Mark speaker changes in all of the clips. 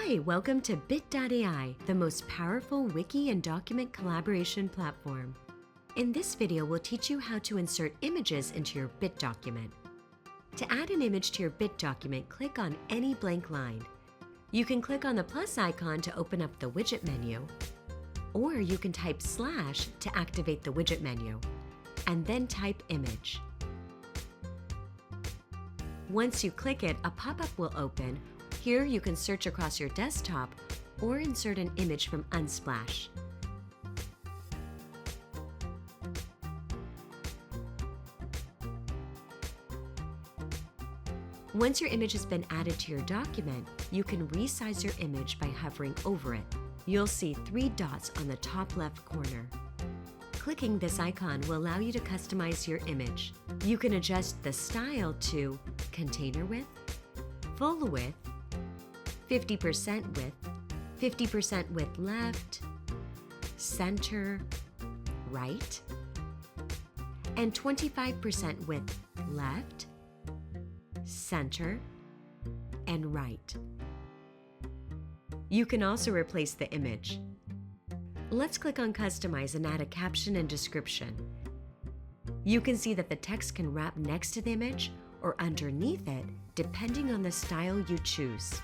Speaker 1: Hi, welcome to Bit.ai, the most powerful wiki and document collaboration platform. In this video, we'll teach you how to insert images into your Bit document. To add an image to your Bit document, click on any blank line. You can click on the plus icon to open up the widget menu, or you can type / to activate the widget menu, and then type image. Once you click it, a pop-up will open. Here you can search across your desktop or insert an image from Unsplash. Once your image has been added to your document, you can resize your image by hovering over it. You'll see 3 dots on the top left corner. Clicking this icon will allow you to customize your image. You can adjust the style to container width, full width, 50% width, 50% width left, center, right, and 25% width left, center, and right. You can also replace the image. Let's click on Customize and add a caption and description. You can see that the text can wrap next to the image or underneath it, depending on the style you choose.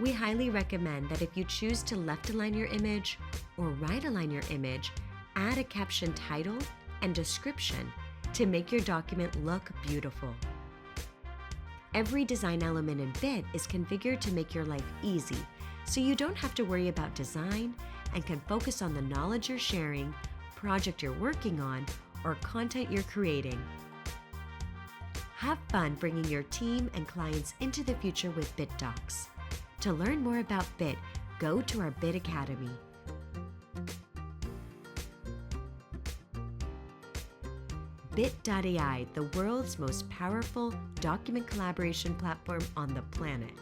Speaker 1: We highly recommend that if you choose to left align your image or right align your image, add a caption title and description to make your document look beautiful. Every design element in Bit is configured to make your life easy, so you don't have to worry about design and can focus on the knowledge you're sharing, project you're working on, or content you're creating. Have fun bringing your team and clients into the future with Bit Docs. To learn more about Bit, go to our Bit Academy. Bit.ai, the world's most powerful document collaboration platform on the planet.